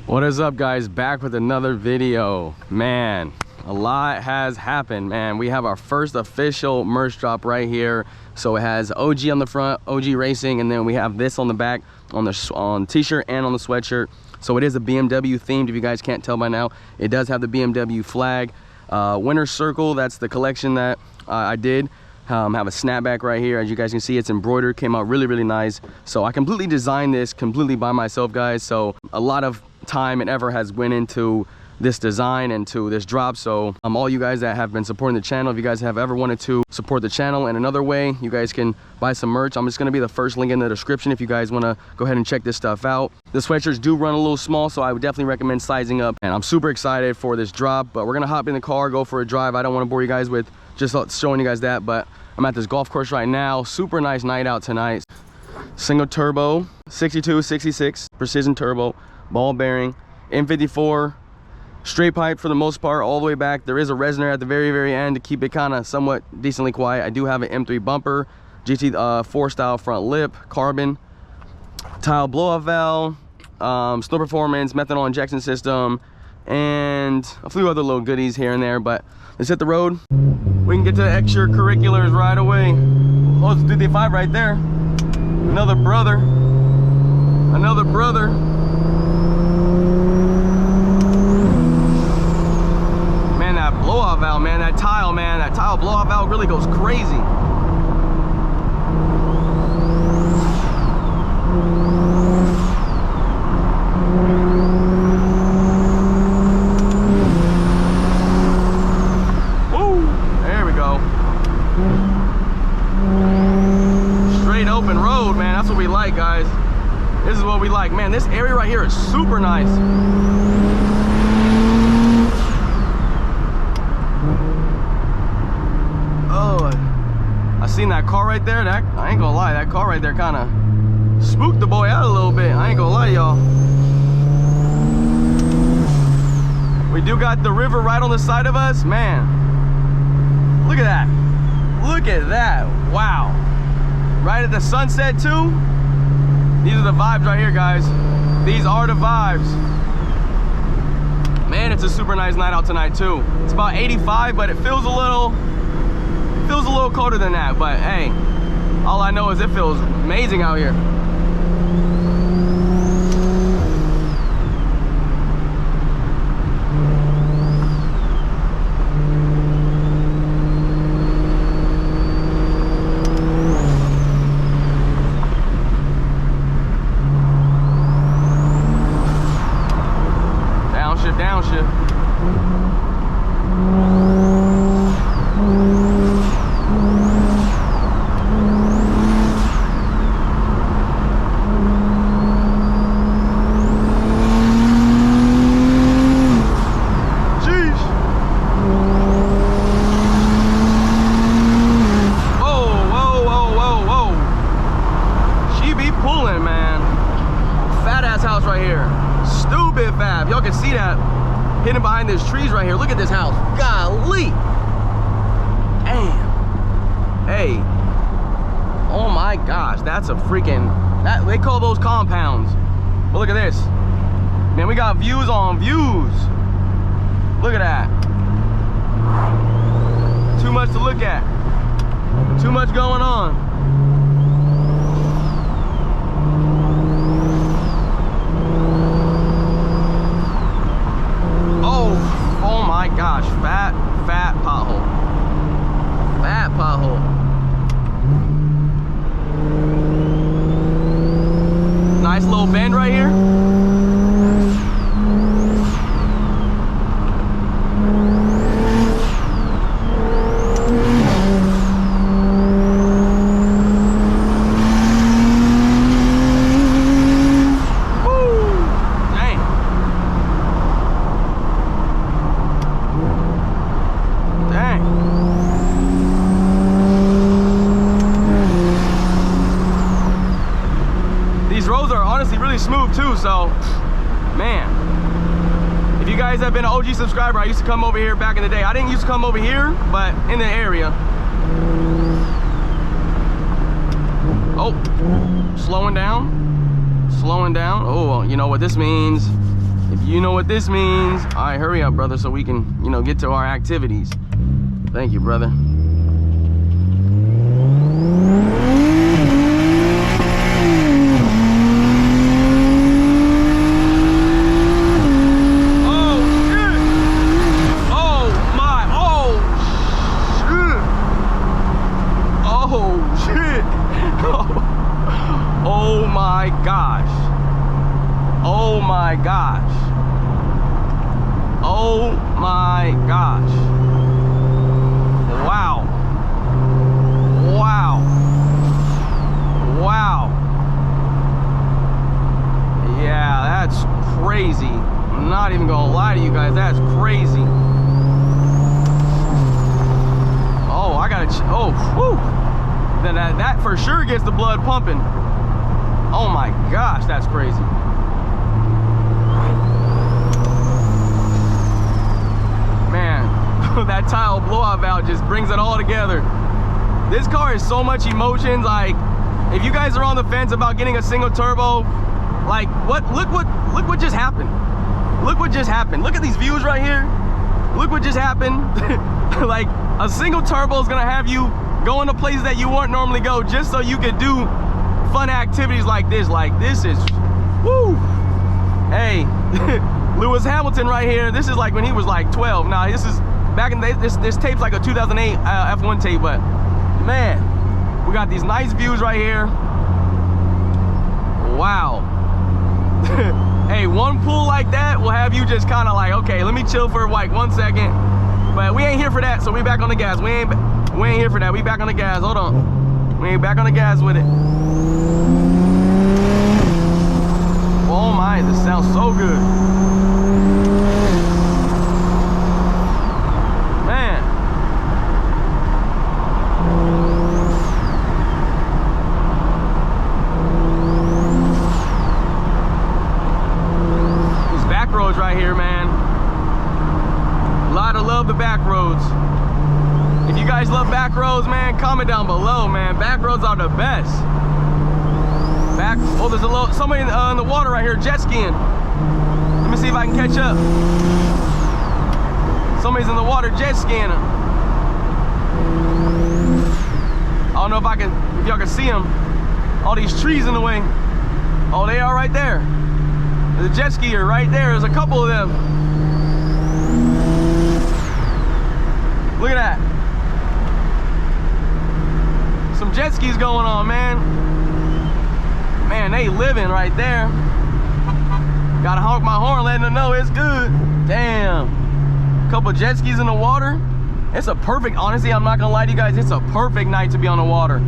What is up, guys? Back with another video. Man, a lot has happened, man. We have our first official merch drop right here. So it has OG on the front, OG Racing, and then we have this on the back on the t-shirt and on the sweatshirt. So it is a BMW themed, if you guys can't tell by now. It does have the BMW flag. Winter Circle, that's the collection that I did. Have a snapback right here. As you guys can see, it's embroidered, came out really, really nice. So I completely designed this completely by myself, guys. So a lot of time and effort has went into this design and to this drop. So all you guys that have been supporting the channel, if you guys have ever wanted to support the channel in another way, you guys can buy some merch. I'm just going to be the first link in the description if you guys want to go ahead and check this stuff out. The sweatshirts do run a little small, so I would definitely recommend sizing up, and I'm super excited for this drop. But we're gonna hop in the car, go for a drive. I don't want to bore you guys with just showing you guys that, but I'm at this golf course right now. Super nice night out tonight. Single turbo 62 66 precision turbo, ball bearing, M54, straight pipe for the most part all the way back. There is a resonator at the very end to keep it kind of somewhat decently quiet. I do have an M3 bumper, GT4 style front lip, carbon tile blow-off valve, Snow Performance methanol injection system, and a few other little goodies here and there. But let's hit the road. We can get to the extracurriculars right away. Oh, it's 55 right there. Another brother. Man, that blow-off valve, man, that tile blow-off valve really goes crazy. Guys, this is what we like, man. This area right here is super nice. Oh, I seen that car right there. That, I ain't gonna lie, that car right there kind of spooked the boy out a little bit. I ain't gonna lie, y'all. We do got the river right on the side of us, man. Look at that. Look at that. Wow. Right at the sunset too. These are the vibes right here, guys. These are the vibes. Man, it's a super nice night out tonight too. It's about 85, but it feels a little colder than that. But hey, all I know is it feels amazing out here. Downshift. Jeez. Whoa. She be pulling, man. Fat ass house right here. Stupid fab. Y'all can see that hidden behind these trees right here. Look at this house. Golly. Damn. Hey. Oh my gosh. That's a freaking, they call those compounds. But look at this. Man, we got views on views. Look at that. Too much to look at. Too much going on. Oh my gosh, fat pothole. Fat pothole. Nice little bend right here. Smooth too, so man, if you guys have been an OG subscriber, I used to come over here back in the day. I didn't used to come over here, but in the area. Oh, slowing down. Oh, well, you know what this means. If you know what this means, all right, hurry up, brother, so we can, you know, get to our activities. Thank you, brother. Oh my gosh. Oh my gosh. Oh my gosh. Wow. Wow. Wow. Yeah, that's crazy. I'm not even gonna lie to you guys, that's crazy. Oh, I gotta, oh, whew. That for sure gets the blood pumping. Oh my gosh, that's crazy. Man, that tile blowout valve just brings it all together. This car is so much emotions. Like, if you guys are on the fence about getting a single turbo, like, look what just happened. Look what just happened. Look at these views right here. Look what just happened. Like, a single turbo is gonna have you going to places that you wouldn't normally go, just so you could do fun activities like this. Like, this is, woo. Hey, Lewis Hamilton right here. This is like when he was like 12. Now, this is back in the, this tape's like a 2008 F1 tape, but man, we got these nice views right here. Wow. Hey, one pull like that will have you just kind of like, okay, let me chill for like 1 second. But we ain't here for that, so we back on the gas. We ain't here for that. We back on the gas. Hold on. We ain't back on the gas with it. Oh my, this sounds so good. Man. These back roads right here, man. A lot of love the back roads. If you guys love back roads, man, comment down below, man. Back roads are the best. Oh, there's a little, somebody in the water right here, jet skiing. Let me see if I can catch up. Somebody's in the water jet skiing. I don't know if y'all can see them. All these trees in the way. Oh, they are right there. There's a jet skier right there. There's a couple of them. Look at that. Some jet skis going on, man. Man, they living right there. Gotta honk my horn, letting them know it's good. Damn. Couple jet skis in the water. It's a perfect, honestly, I'm not gonna lie to you guys, it's a perfect night to be on the water.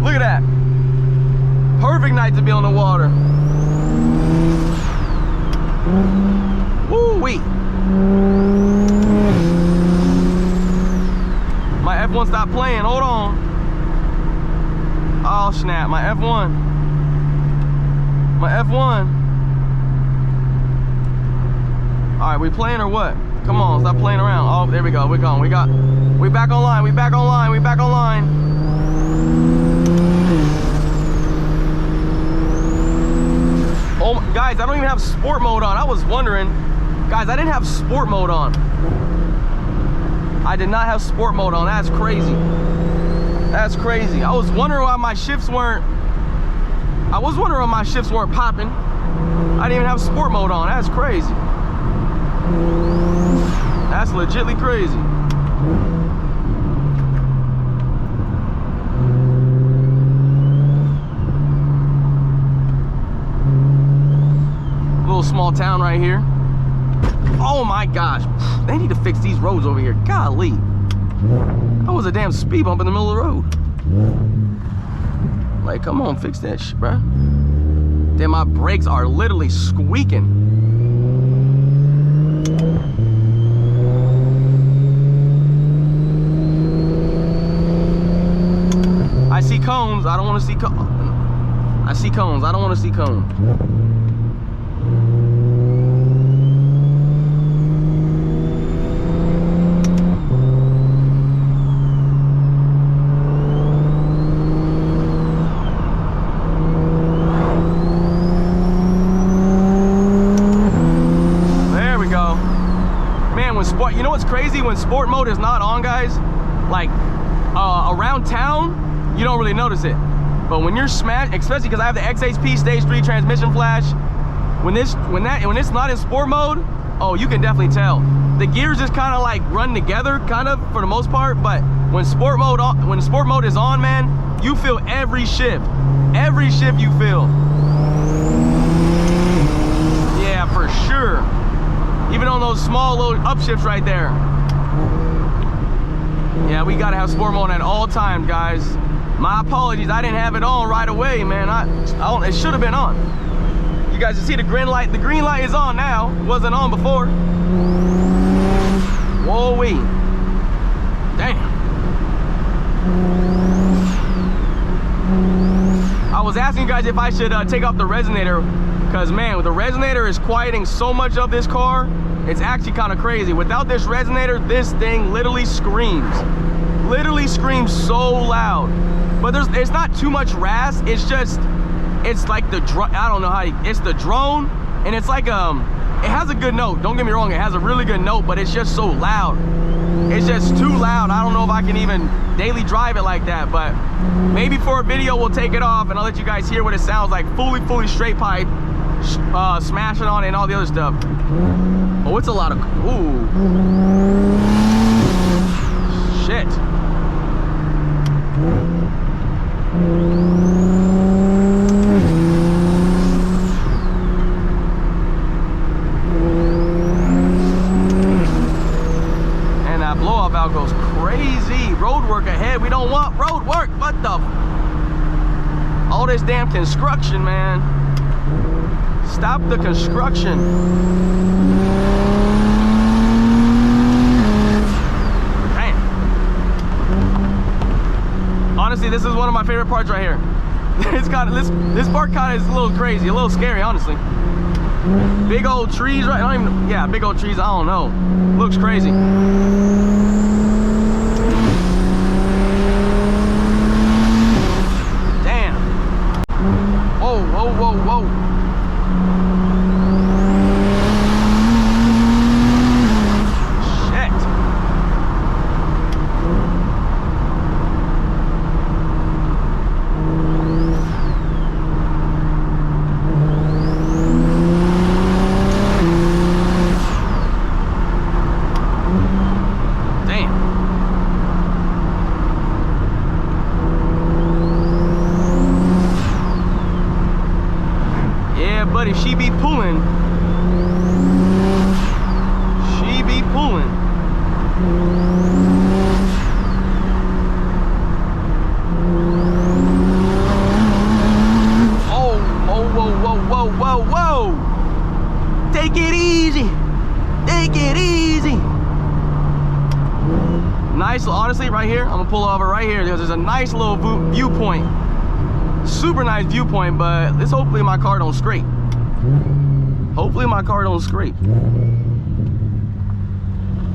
Look at that. Perfect night to be on the water. Woo-wee. My F1 stopped playing, hold on. Oh snap, my F1. My F1. All right, we playing or what? Come on, stop playing around. Oh, there we go, we're gone. We back online, we back online, we back online. Oh, guys, I don't even have sport mode on. I was wondering, guys, I didn't have sport mode on. I did not have sport mode on, that's crazy. That's crazy. I was wondering why my shifts weren't popping. I didn't even have sport mode on. That's crazy. That's legitly crazy. Little small town right here. Oh my gosh. They need to fix these roads over here. Golly. That was a damn speed bump in the middle of the road. Like, come on, fix that shit, bro. Damn, my brakes are literally squeaking. I see cones. I don't want to see cones. I see cones. I don't want to see cones. sport, you know what's crazy? When sport mode is not on, guys, like around town, you don't really notice it. But when you're smashed, especially because I have the XHP Stage 3 transmission flash, when it's not in sport mode, oh, you can definitely tell. The gears just kind of like run together, kind of for the most part. But when sport mode is on, man, you feel every shift. Every shift you feel. Yeah, for sure. Even on those small little upshifts right there. Yeah, we gotta have sport mode at all times, guys. My apologies, I didn't have it on right away, man. It should have been on. You guys can see the green light. The green light is on now. It wasn't on before. Whoa-wee. Damn. I was asking you guys if I should take off the resonator, because man, the resonator is quieting so much of this car. It's actually kind of crazy. Without this resonator, this thing literally screams. Literally screams so loud. But it's not too much RAS. It's like the I don't know how it's the drone, and it's like it has a good note. Don't get me wrong, it has a really good note, but it's just so loud. It's just too loud. I don't know if I can even daily drive it like that, but maybe for a video we'll take it off and I'll let you guys hear what it sounds like fully straight pipe, smashing on it and all the other stuff. Oh, it's a lot of, ooh. Shit. And that blow-off valve goes crazy. Road work ahead. We don't want road work. What the? All this damn construction, man. Stop the construction. Honestly, this is one of my favorite parts right here. It's kind of this part kind of is a little crazy, a little scary, honestly. Big old trees, right? I don't even, yeah, big old trees. I don't know. Looks crazy. Damn. Whoa, whoa, whoa, whoa. But if she be pulling, Oh, whoa, whoa, whoa, whoa, whoa, whoa. Take it easy. Take it easy. Nice, honestly, right here, I'm gonna pull over right here. There's a nice little viewpoint. Super nice viewpoint, but hopefully my car don't scrape. Hopefully my car don't scrape.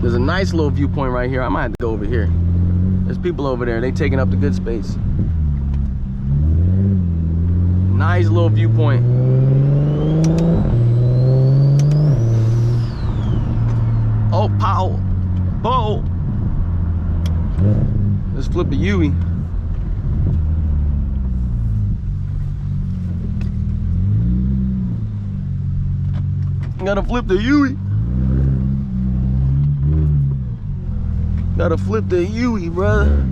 There's a nice little viewpoint right here. I might have to go over here. There's people over there. They taking up the good space. Nice little viewpoint. Oh, pow. Oh. Let's flip a Yui. Gotta flip the Yui. Gotta flip the Yui, brother.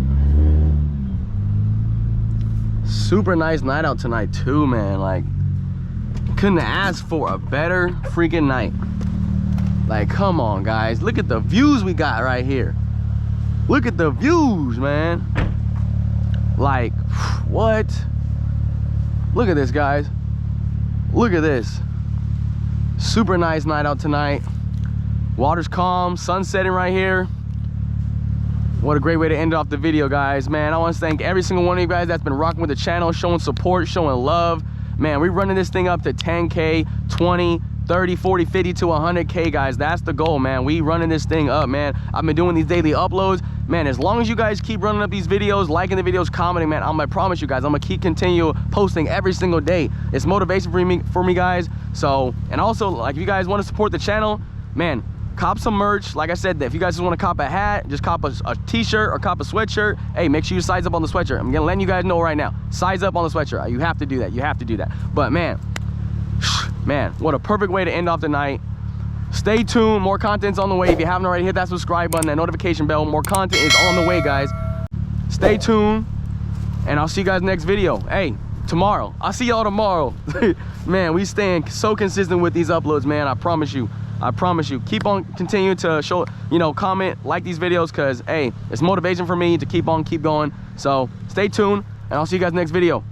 Super nice night out tonight too, man. Like, couldn't ask for a better freaking night. Like, come on, guys. Look at the views we got right here. Look at the views, man. Like, what? Look at this, guys. Look at this. Super nice night out tonight. Water's calm, sun setting right here. What a great way to end off the video, guys. Man, I want to thank every single one of you guys that's been rocking with the channel, showing support, showing love. Man, we're running this thing up to 10K, 20, 30, 40, 50 to 100K, guys. That's the goal, man. We running this thing up, man. I've been doing these daily uploads. Man, as long as you guys keep running up these videos, liking the videos, commenting, man, I promise you guys, I'm gonna continue posting every single day. It's motivation for me guys. So, and also, like, if you guys want to support the channel, man, cop some merch. Like I said, if you guys just want to cop a hat, just cop a t-shirt or cop a sweatshirt. Hey, make sure you size up on the sweatshirt. I'm gonna let you guys know right now, size up on the sweatshirt. You have to do that. You have to do that. But man, what a perfect way to end off the night. Stay tuned, more content's on the way. If you haven't already, hit that subscribe button, that notification bell. More content is on the way, guys. Stay tuned, and I'll see you guys next video. Hey, tomorrow, I'll see y'all tomorrow. Man, we staying so consistent with these uploads, man. I promise you. Keep on continuing to show, comment, like these videos, because hey, it's motivation for me to keep going. So stay tuned, and I'll see you guys next video.